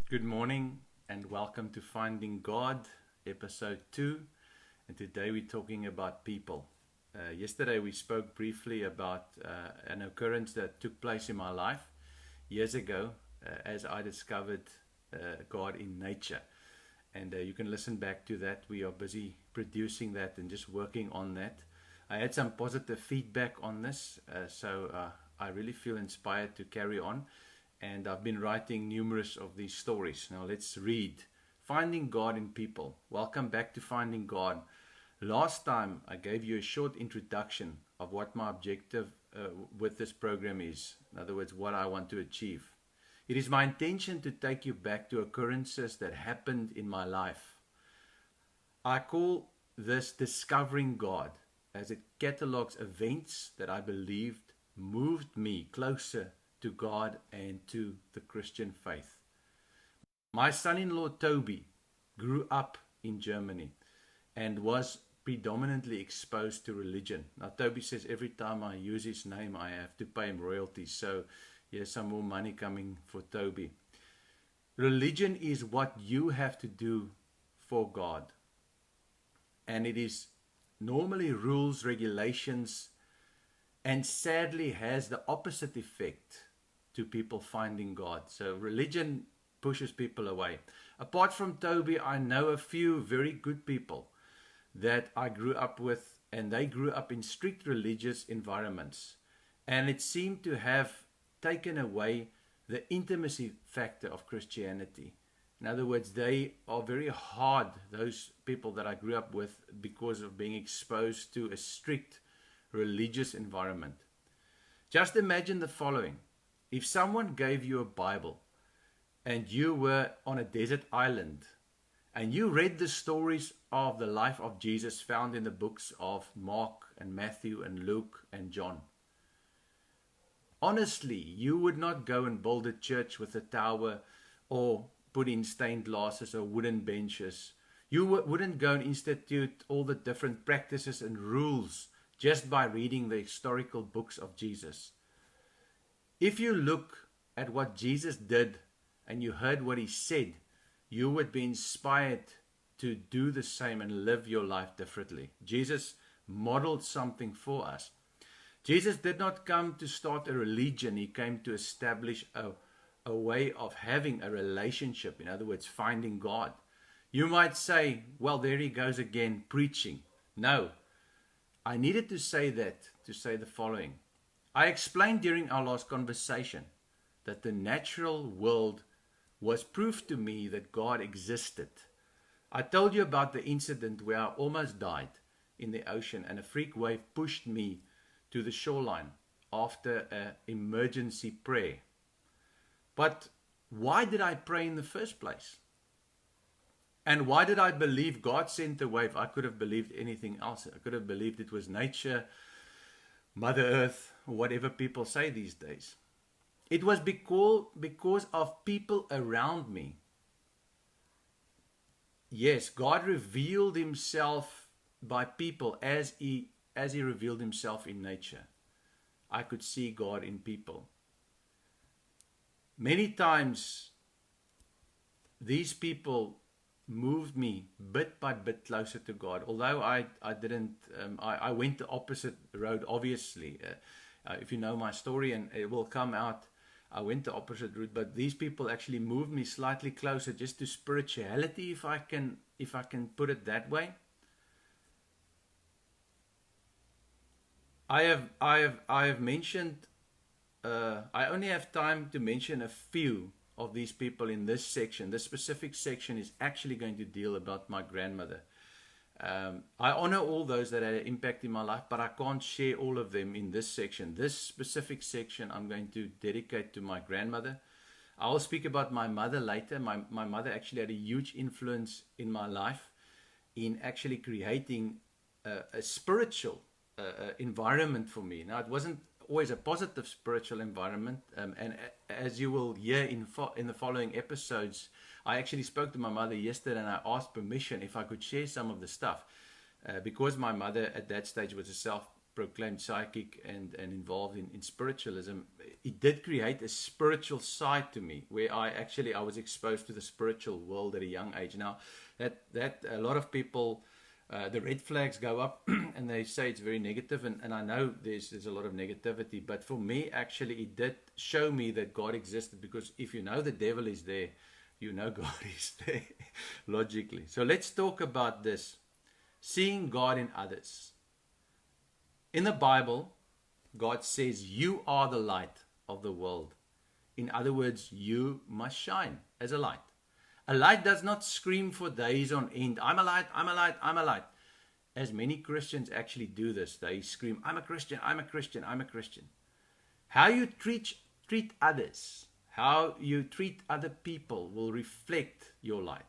Good morning and welcome to Finding God, episode 2. And today we're talking about people. Yesterday we spoke briefly about an occurrence that took place in my life years ago as I discovered God in nature. And you can listen back to that. We are busy producing that and just working on that. I had some positive feedback on this, so I really feel inspired to carry on. And I've been writing numerous of these stories. Now let's read. Finding God in People. Welcome back to Finding God. Last time I gave you a short introduction of what my objective with this program is. In other words, what I want to achieve. It is my intention to take you back to occurrences that happened in my life. I call this Discovering God, as it catalogs events that I believed moved me closer to God and to the Christian faith. My son-in-law Toby grew up in Germany and was predominantly exposed to religion. Now Toby says every time I use his name I have to pay him royalties, so here's some more money coming for Toby. Religion is what you have to do for God, and it is normally rules, regulations, and sadly has the opposite effect to people finding God. So religion pushes people away. Apart from Toby, I know a few very good people that I grew up with, and they grew up in strict religious environments, and it seemed to have taken away the intimacy factor of Christianity. In other words, they are very hard, those people that I grew up with, because of being exposed to a strict religious environment. Just imagine the following. If someone gave you a Bible and you were on a desert island and you read the stories of the life of Jesus found in the books of Mark and Matthew and Luke and John, honestly, you would not go and build a church with a tower or put in stained glasses or wooden benches. You wouldn't go and institute all the different practices and rules just by reading the historical books of Jesus. If you look at what Jesus did and you heard what he said, you would be inspired to do the same and live your life differently. Jesus modeled something for us. Jesus did not come to start a religion. He came to establish a way of having a relationship. In other words, finding God. You might say, well, there he goes again, preaching. No, I needed to say the following. I explained during our last conversation that the natural world was proof to me that God existed. I told you about the incident where I almost died in the ocean and a freak wave pushed me to the shoreline after an emergency prayer. But why did I pray in the first place? And why did I believe God sent the wave? I could have believed anything else. I could have believed it was nature, Mother Earth, whatever people say these days. It was because of people around me. Yes, God revealed himself by people as he revealed himself in nature. I could see God in people. Many times, these people moved me bit by bit closer to God. Although I went the opposite road, obviously. If you know my story, and it will come out, I went the opposite route, but these people actually moved me slightly closer just to spirituality, if I can put it that way. I have mentioned, I only have time to mention a few of these people in this section. This specific section is actually going to deal about my grandmother. I honor all those that had an impact in my life, but I can't share all of them in this section. This specific section I'm going to dedicate to my grandmother. I'll speak about my mother later. My mother actually had a huge influence in my life in actually creating a spiritual environment for me. Now, it wasn't always a positive spiritual environment, and as you will hear in the following episodes, I actually spoke to my mother yesterday and I asked permission if I could share some of the stuff, because my mother at that stage was a self-proclaimed psychic and involved in spiritualism, it did create a spiritual side to me where I was exposed to the spiritual world at a young age. Now, that a lot of people, the red flags go up and they say it's very negative, and I know there's a lot of negativity, but for me, actually, it did show me that God existed, because if you know the devil is there, you know God is there, logically. So let's talk about this. Seeing God in others. In the Bible, God says you are the light of the world. In other words, you must shine as a light. A light does not scream for days on end, I'm a light, I'm a light, I'm a light. As many Christians actually do this, they scream, I'm a Christian, I'm a Christian, I'm a Christian. How you treat others, how you treat other people will reflect your light.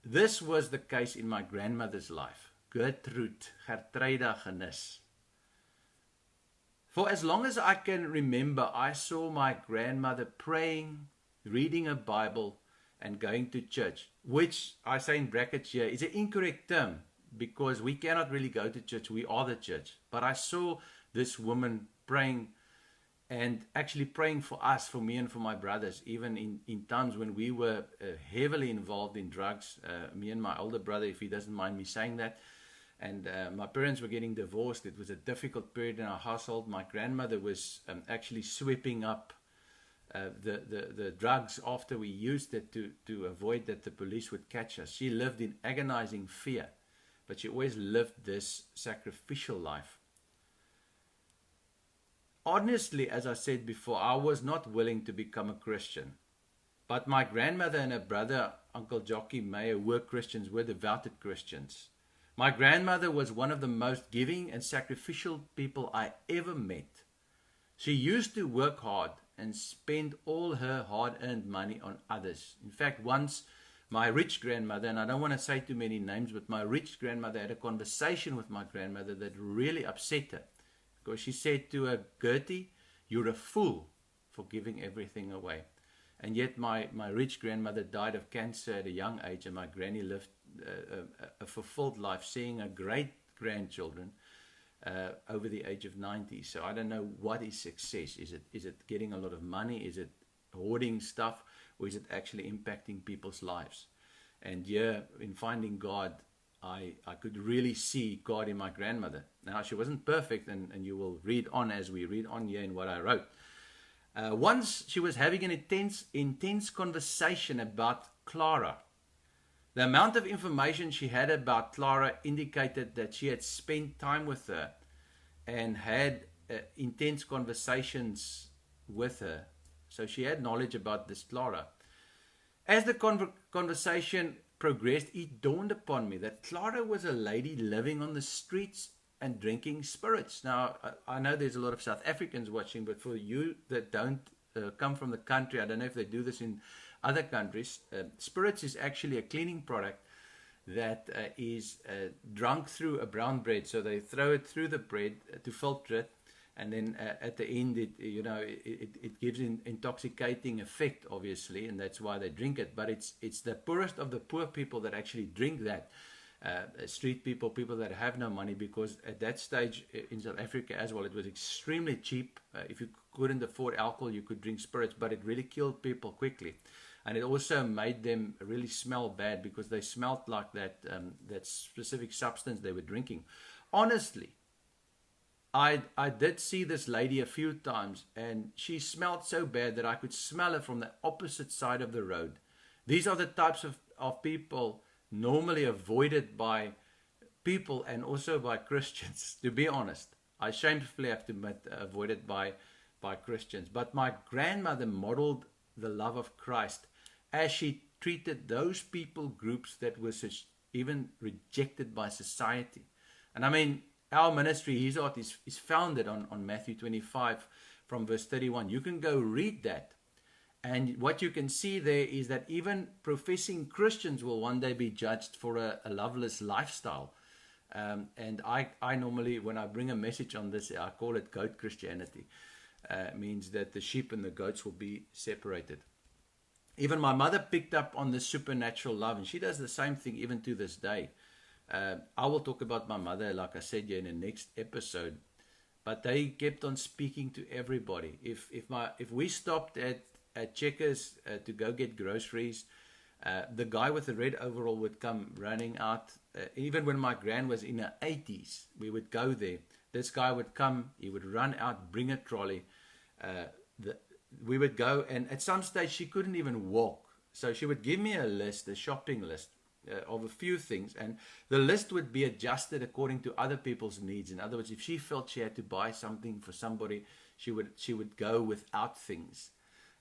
This was the case in my grandmother's life, Gertrude Gertruida Genis. For as long as I can remember, I saw my grandmother praying, reading a Bible, and going to church, which I say in brackets here is an incorrect term, because we cannot really go to church, we are the church. But I saw this woman praying, and actually praying for us, for me and for my brothers, even in times when we were heavily involved in drugs, me and my older brother, if he doesn't mind me saying that. And my parents were getting divorced. It was a difficult period in our household. My grandmother was actually sweeping up the drugs after we used it to avoid that the police would catch us. She lived in agonizing fear, but she always lived this sacrificial life. Honestly, as I said before, I was not willing to become a Christian. But my grandmother and her brother, Uncle Jockey Meyer, were Christians, were devoted Christians. My grandmother was one of the most giving and sacrificial people I ever met. She used to work hard and spend all her hard-earned money on others. In fact, once my rich grandmother, and I don't want to say too many names, but my rich grandmother had a conversation with my grandmother that really upset her. Because she said to her, Gertie, you're a fool for giving everything away. And yet my rich grandmother died of cancer at a young age, and my granny lived a fulfilled life, seeing her great-grandchildren over the age of 90. So I don't know what is success. Is it getting a lot of money? Is it hoarding stuff? Or is it actually impacting people's lives? And yeah, in finding God, I could really see God in my grandmother. Now, she wasn't perfect, and you will read on as we read on here in what I wrote. Once she was having an intense conversation about Clara. The amount of information she had about Clara indicated that she had spent time with her and had intense conversations with her. So she had knowledge about this Clara. As the conversation progressed, it dawned upon me that Clara was a lady living on the streets and drinking spirits. Now, I know there's a lot of South Africans watching, but for you that don't come from the country, I don't know if they do this in other countries, spirits is actually a cleaning product that is drunk through a brown bread. So they throw it through the bread to filter it, and then at the end, it gives an intoxicating effect, obviously, and that's why they drink it. But it's the poorest of the poor people that actually drink that. Street people, people that have no money, because at that stage in South Africa as well, it was extremely cheap. If you couldn't afford alcohol, you could drink spirits, but it really killed people quickly. And it also made them really smell bad, because they smelled like that specific substance they were drinking. Honestly, I did see this lady a few times, and she smelled so bad that I could smell her from the opposite side of the road. These are the types of people normally avoided by people and also by Christians, to be honest. I shamefully have to admit, avoided by Christians. But my grandmother modeled the love of Christ as she treated those people groups that were even rejected by society. And I mean, our ministry, His Heart, is founded on Matthew 25 from verse 31. You can go read that. And what you can see there is that even professing Christians will one day be judged for a loveless lifestyle. And I normally, when I bring a message on this, I call it goat Christianity. It means that the sheep and the goats will be separated. Even my mother picked up on this supernatural love, and she does the same thing even to this day. I will talk about my mother, like I said, in the next episode. But they kept on speaking to everybody. If we stopped at Checkers to go get groceries, the guy with the red overall would come running out. Even when my gran was in her 80s, we would go there. This guy would come, he would run out, bring a trolley. We would go, and at some stage she couldn't even walk. So she would give me a list, a shopping list of a few things, and the list would be adjusted according to other people's needs. In other words, if she felt she had to buy something for somebody, she would go without things.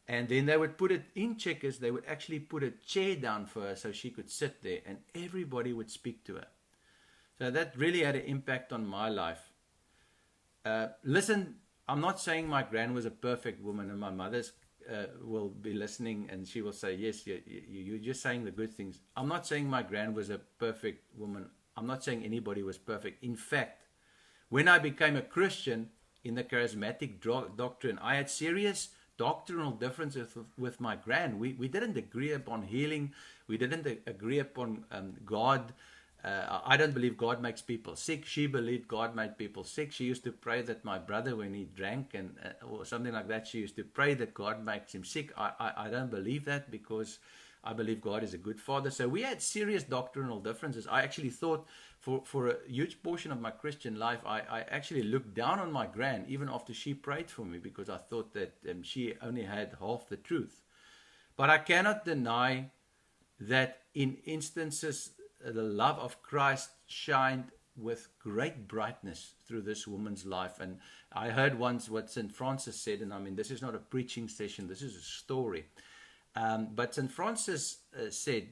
And then they would put it in Checkers. They would actually put a chair down for her so she could sit there, and everybody would speak to her. So that really had an impact on my life. Listen, I'm not saying my gran was a perfect woman, and my mother's will be listening and she will say, yes, you're just saying the good things. I'm not saying my gran was a perfect woman. I'm not saying anybody was perfect. In fact, when I became a Christian in the charismatic doctrine, I had serious doctrinal differences with my gran. We didn't agree upon healing. We didn't agree upon God. I don't believe God makes people sick. She believed God made people sick. She used to pray that my brother, when he drank and or something like that, she used to pray that God makes him sick. I don't believe that, because I believe God is a good father. So we had serious doctrinal differences. I actually thought for a huge portion of my Christian life, I actually looked down on my gran, even after she prayed for me, because I thought that she only had half the truth. But I cannot deny that in instances, the love of Christ shined with great brightness through this woman's life. And I heard once what St. Francis said, and I mean, this is not a preaching session, this is a story. But St. Francis said,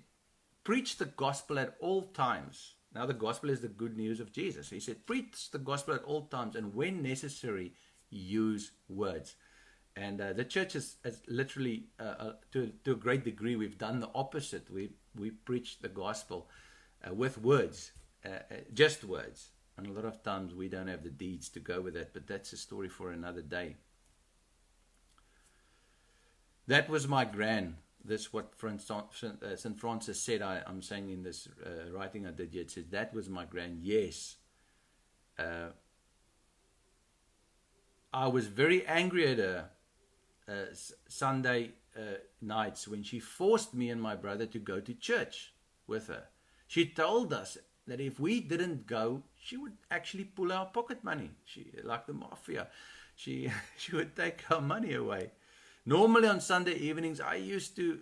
preach the gospel at all times. Now, the gospel is the good news of Jesus. He said, preach the gospel at all times, and when necessary, use words. And the church has literally, to a great degree, we've done the opposite. We preach the gospel with words, just words. And a lot of times we don't have the deeds to go with that, but that's a story for another day. That was my gran. This is what St. Francis said. I'm saying in this writing I did yet. It says, that was my gran. Yes. I was very angry at her Sunday nights when she forced me and my brother to go to church with her. She told us that if we didn't go, she would actually pull our pocket money. She, like the mafia, she would take our money away. Normally on Sunday evenings, I used to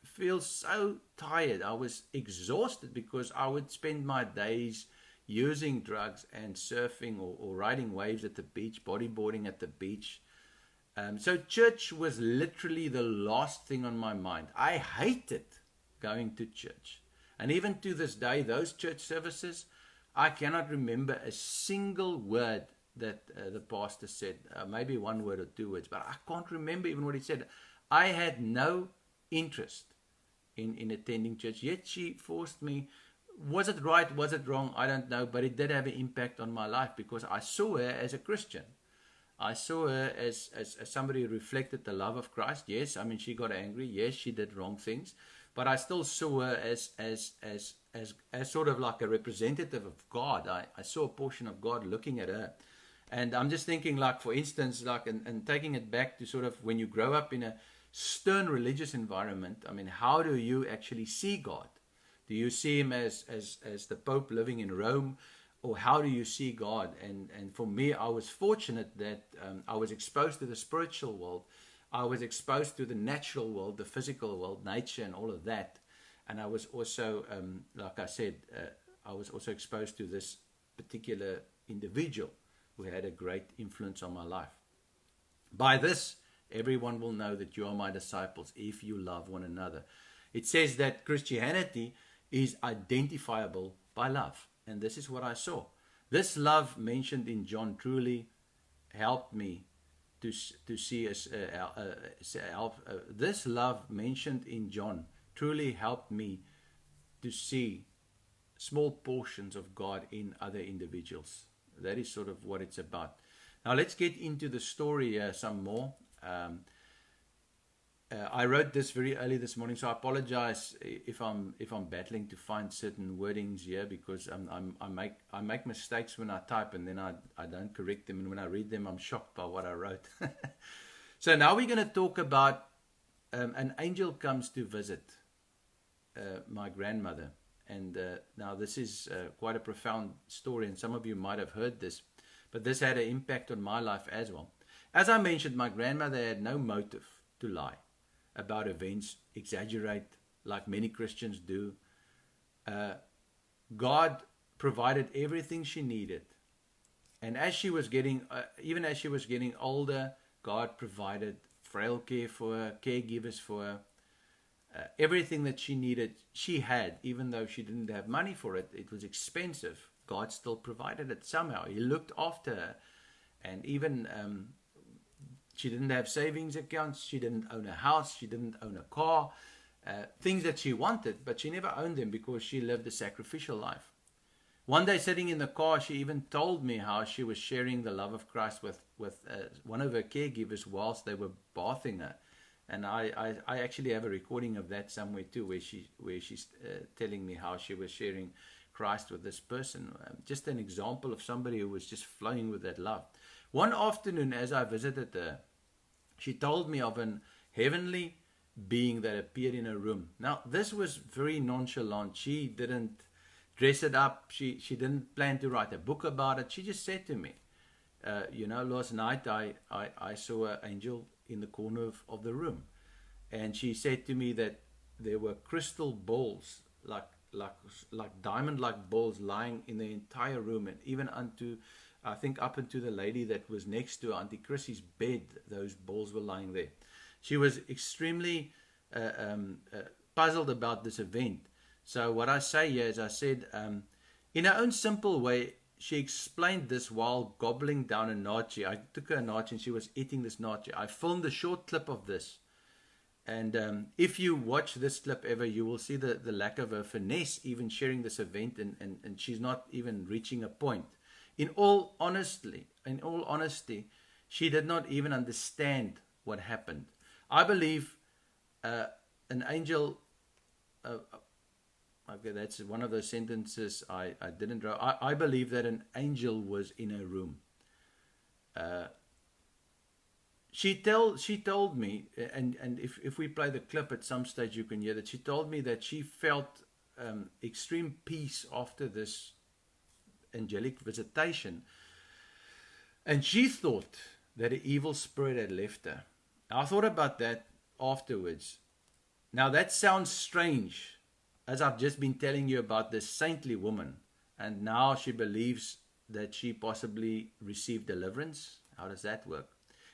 feel so tired. I was exhausted because I would spend my days using drugs and surfing or riding waves at the beach, bodyboarding at the beach. So church was literally the last thing on my mind. I hated going to church. And even to this day, those church services, I cannot remember a single word that the pastor said. Maybe one word or two words, but I can't remember even what he said. I had no interest in attending church, yet she forced me. Was it right? Was it wrong? I don't know, but it did have an impact on my life because I saw her as a Christian. I saw her as somebody who reflected the love of Christ. Yes, I mean, she got angry. Yes, she did wrong things. But I still saw her as sort of like a representative of God. I saw a portion of God looking at her. And I'm just thinking, like, for instance, like, and taking it back to sort of when you grow up in a stern religious environment, I mean, how do you actually see God? Do you see him as the Pope living in Rome? Or how do you see God? And for me, I was fortunate that I was exposed to the spiritual world. I was exposed to the natural world, the physical world, nature and all of that. And I was also, like I said, I was also exposed to this particular individual who had a great influence on my life. By this, everyone will know that you are my disciples if you love one another. It says that Christianity is identifiable by love. And this is what I saw. This love mentioned in John truly helped me to see us. This love mentioned in John truly helped me to see small portions of God in other individuals. That is sort of what it's about. Now let's get into the story some more. I wrote this very early this morning, so I apologize if I'm battling to find certain wordings here, because I make mistakes when I type, and then I don't correct them, and when I read them I'm shocked by what I wrote. So now we're going to talk about an angel comes to visit my grandmother, and now this is quite a profound story, and some of you might have heard this, but this had an impact on my life as well. As I mentioned, my grandmother had no motive to lie about events, exaggerate like many Christians do. God provided everything she needed, and as she was getting, even as she was getting older, God provided frail care for her, caregivers for her. Everything that she needed, she had, even though she didn't have money for it. It was expensive. God still provided it somehow. He looked after her, and even she didn't have savings accounts. She didn't own a house. She didn't own a car. Things that she wanted, but she never owned them because she lived a sacrificial life. One day, sitting in the car, she even told me how she was sharing the love of Christ with one of her caregivers whilst they were bathing her. And I actually have a recording of that somewhere too, where she's telling me how she was sharing Christ with this person. Just an example of somebody who was just flowing with that love. One afternoon, as I visited her, she told me of an heavenly being that appeared in her room. Now, this was very nonchalant. She didn't dress it up. She didn't plan to write a book about it. She just said to me, last night I saw an angel in the corner of the room. And she said to me that there were crystal balls, like diamond-like balls lying in the entire room, and even up into the lady that was next to Auntie Chrissy's bed, those balls were lying there. She was extremely puzzled about this event. So what I say here is, I said, in her own simple way, she explained this while gobbling down a nachi. I took her a nachi and she was eating this nachi. I filmed a short clip of this. And if you watch this clip ever, you will see the lack of her finesse, even sharing this event, and she's not even reaching a point. In all honesty, she did not even understand what happened. I believe an angel... okay, that's one of those sentences I didn't draw. I believe that an angel was in her room. She told me, and if we play the clip at some stage, you can hear that. She told me that she felt extreme peace after this angelic visitation, and she thought that an evil spirit had left her. I thought about that afterwards. Now that sounds strange, as I've just been telling you about this saintly woman, and now she believes that she possibly received deliverance. How does that work?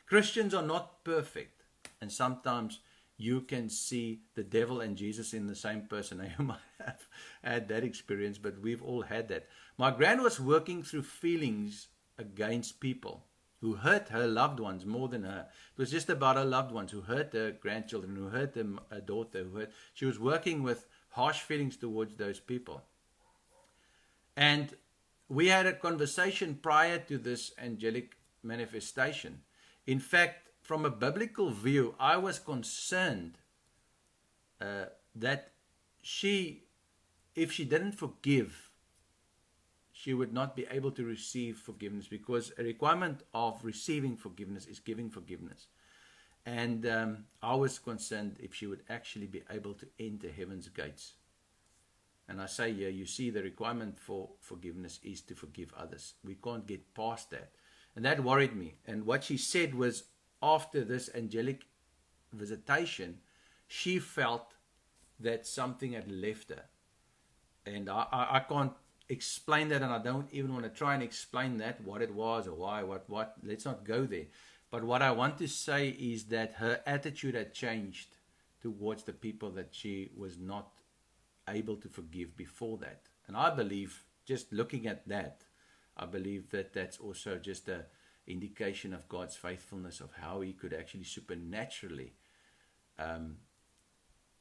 Christians are not perfect, and sometimes you can see the devil and Jesus in the same person. Now, you might have had that experience, but we've all had that. My gran was working through feelings against people who hurt her loved ones more than her. It was just about her loved ones who hurt her grandchildren, who hurt her daughter. She was working with harsh feelings towards those people. And we had a conversation prior to this angelic manifestation. In fact, from a biblical view, I was concerned that if she didn't forgive, she would not be able to receive forgiveness, because a requirement of receiving forgiveness is giving forgiveness. And I was concerned if she would actually be able to enter heaven's gates. And I say here, you see, the requirement for forgiveness is to forgive others. We can't get past that. And that worried me. And what she said was, after this angelic visitation, she felt that something had left her. And I can't explain that, and I don't even want to try and explain that, what it was or why, what. Let's not go there. But what I want to say is that her attitude had changed towards the people that she was not able to forgive before that. And I believe, just looking at that, I believe that that's also just an indication of God's faithfulness, of how He could actually supernaturally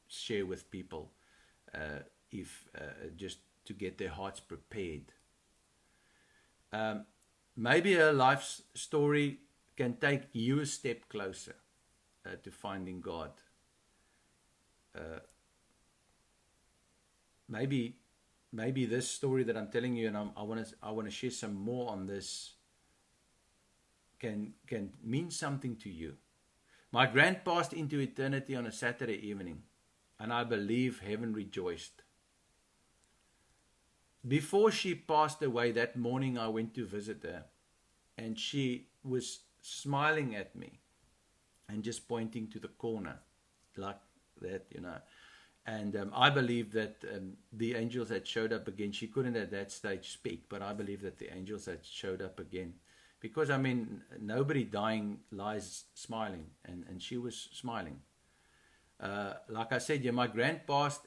share with people, if just to get their hearts prepared. Maybe her life story can take you a step closer to finding God. maybe this story that I'm telling you, and I want to share some more on this, can mean something to you. My grand passed into eternity on a Saturday evening, and I believe heaven rejoiced. Before she passed away that morning, I went to visit her, and she was smiling at me and just pointing to the corner like that, And I believe that the angels had showed up again. She couldn't at that stage speak, but I believe that the angels had showed up again. Because, nobody dying lies smiling, and she was smiling. Like I said, my grand passed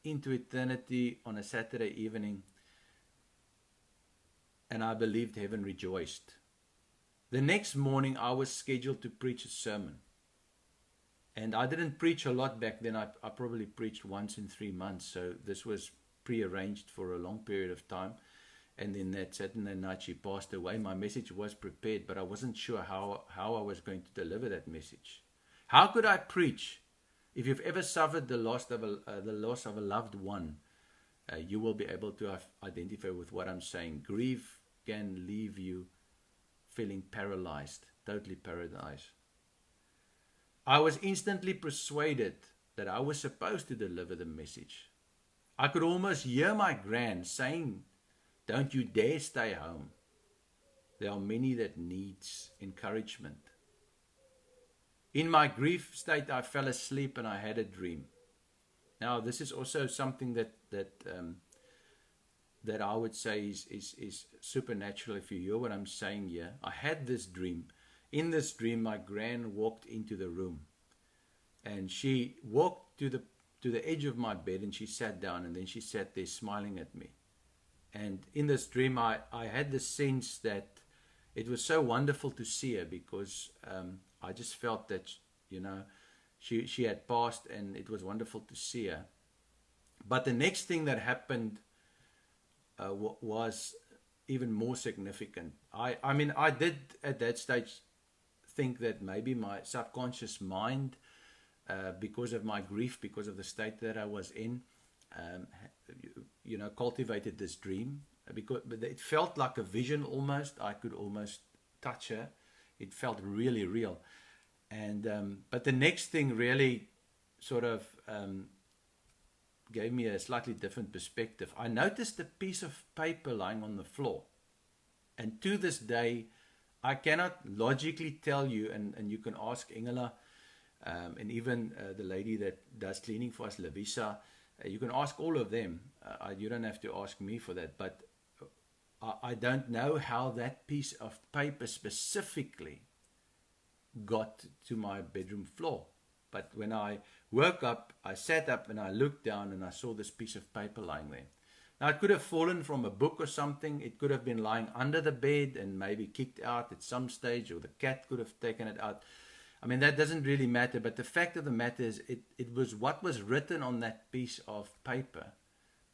into eternity on a Saturday evening, and I believed heaven rejoiced. The next morning, I was scheduled to preach a sermon. And I didn't preach a lot back then. I probably preached once in 3 months. So this was prearranged for a long period of time. And then that Saturday night she passed away. My message was prepared, but I wasn't sure how I was going to deliver that message. How could I preach? If you've ever suffered the loss of a loved one, you will be able to identify with what I'm saying. Grief can leave you feeling paralyzed, totally paralyzed. I was instantly persuaded that I was supposed to deliver the message. I could almost hear my gran saying, "Don't you dare stay home. There are many that needs encouragement." In my grief state, I fell asleep and I had a dream. Now, this is also something that I would say is supernatural. If you hear what I'm saying here, I had this dream. In this dream, my gran walked into the room, and she walked to the edge of my bed, and she sat down, and then she sat there smiling at me. And in this dream, I had the sense that it was so wonderful to see her, because I just felt that, she had passed, and it was wonderful to see her. But the next thing that happened was even more significant. I did at that stage think that maybe my subconscious mind, because of my grief, because of the state that I was in, cultivated this dream. But it felt like a vision almost. I could almost touch her. It felt really real. And but the next thing really sort of gave me a slightly different perspective. I noticed a piece of paper lying on the floor. And to this day, I cannot logically tell you, and you can ask Ingela, and even the lady that does cleaning for us, Lavisa, you can ask all of them. You don't have to ask me for that, but I don't know how that piece of paper specifically got to my bedroom floor. But when I woke up, I sat up and I looked down and I saw this piece of paper lying there. Now, it could have fallen from a book or something. It could have been lying under the bed and maybe kicked out at some stage, or the cat could have taken it out. That doesn't really matter. But the fact of the matter is, it was what was written on that piece of paper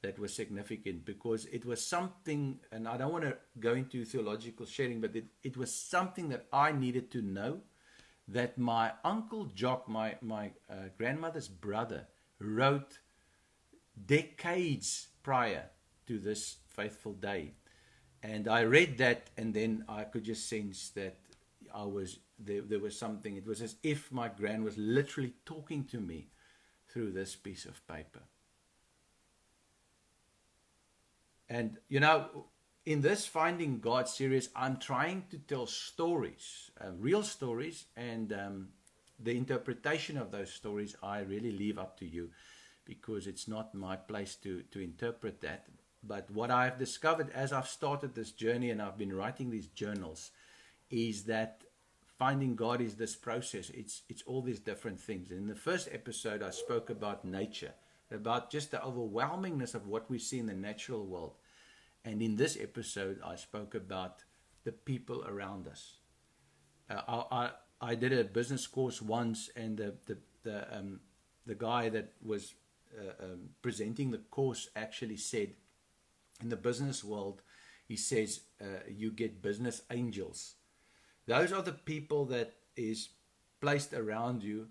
that was significant, because it was something, and I don't want to go into theological sharing, but it was something that I needed to know, that my Uncle Jock, my grandmother's brother, wrote decades prior to this faithful day. And I read that, and then I could just sense that there was something. It was as if my gran was literally talking to me through this piece of paper. And in this Finding God series, I'm trying to tell stories, real stories, and the interpretation of those stories I really leave up to you, because it's not my place to interpret that. But what I've discovered as I've started this journey and I've been writing these journals is that finding God is this process. It's all these different things. In the first episode, I spoke about nature, about just the overwhelmingness of what we see in the natural world. And in this episode, I spoke about the people around us. I did a business course once, and the guy that was presenting the course actually said, in the business world, he says, you get business angels. Those are the people that is placed around you,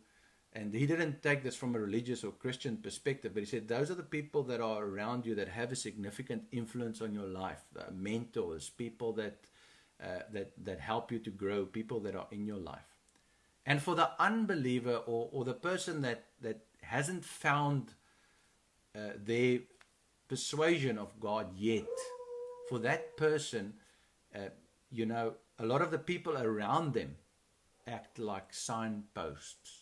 And he didn't take this from a religious or Christian perspective, but he said those are the people that are around you that have a significant influence on your life, mentors, people that help you to grow, people that are in your life. And for the unbeliever or the person that hasn't found their persuasion of God yet, for that person, a lot of the people around them act like signposts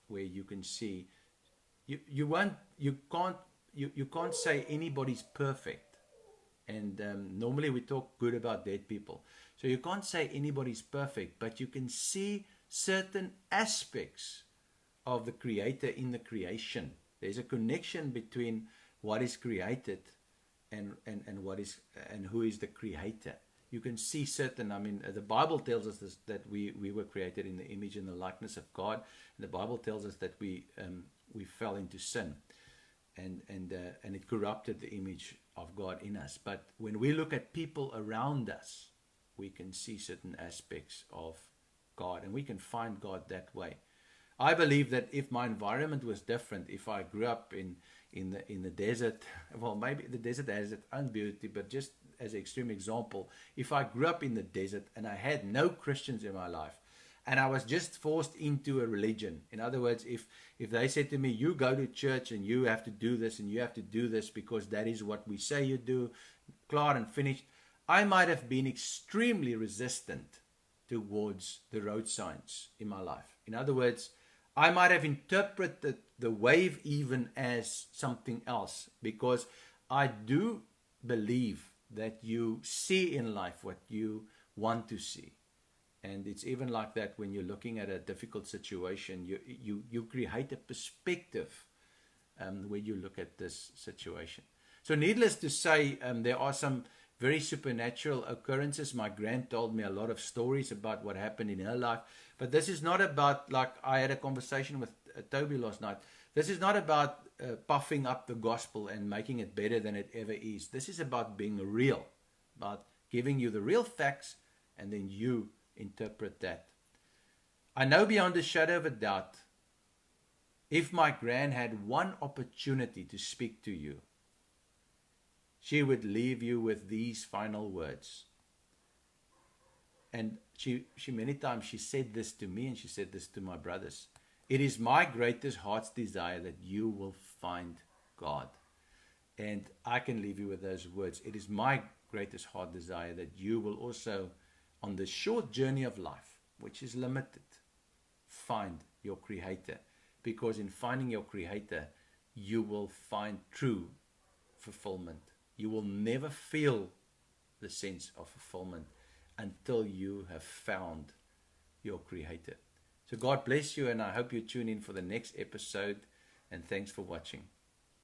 where you can see. You can't say anybody's perfect. And normally we talk good about dead people. So you can't say anybody's perfect, but you can see certain aspects of the Creator in the creation. There's a connection between what is created and who is the Creator. You can see certain, the Bible tells us that we were created in the image and the likeness of God. And the Bible tells us that we fell into sin, and it corrupted the image of God in us. But when we look at people around us, we can see certain aspects of God, and we can find God that way. I believe that if my environment was different, if I grew up in the desert, well, maybe the desert has its own beauty, but just as an extreme example, if I grew up in the desert and I had no Christians in my life, and I was just forced into a religion, in other words, if they said to me, you go to church and you have to do this and you have to do this because that is what we say you do, clear and finished, I might have been extremely resistant towards the road signs in my life. In other words, I might have interpreted the wave even as something else, because I do believe that you see in life what you want to see. And it's even like that when you're looking at a difficult situation, you create a perspective where you look at this situation. So needless to say, there are some very supernatural occurrences. My grand told me a lot of stories about what happened in her life. But this is not about, like I had a conversation with Toby last night, this is not about puffing up the gospel and making it better than it ever is. This is about being real, about giving you the real facts and then you interpret that. I know beyond a shadow of a doubt, if my gran had one opportunity to speak to you, she would leave you with these final words. And she many times she said this to me, and she said this to my brothers. It is my greatest heart's desire that you will find God. And I can leave you with those words. It is my greatest heart desire that you will also, on the short journey of life, which is limited, find your Creator. Because in finding your Creator, you will find true fulfillment. You will never feel the sense of fulfillment until you have found your Creator. So God bless you, and I hope you tune in for the next episode, and thanks for watching.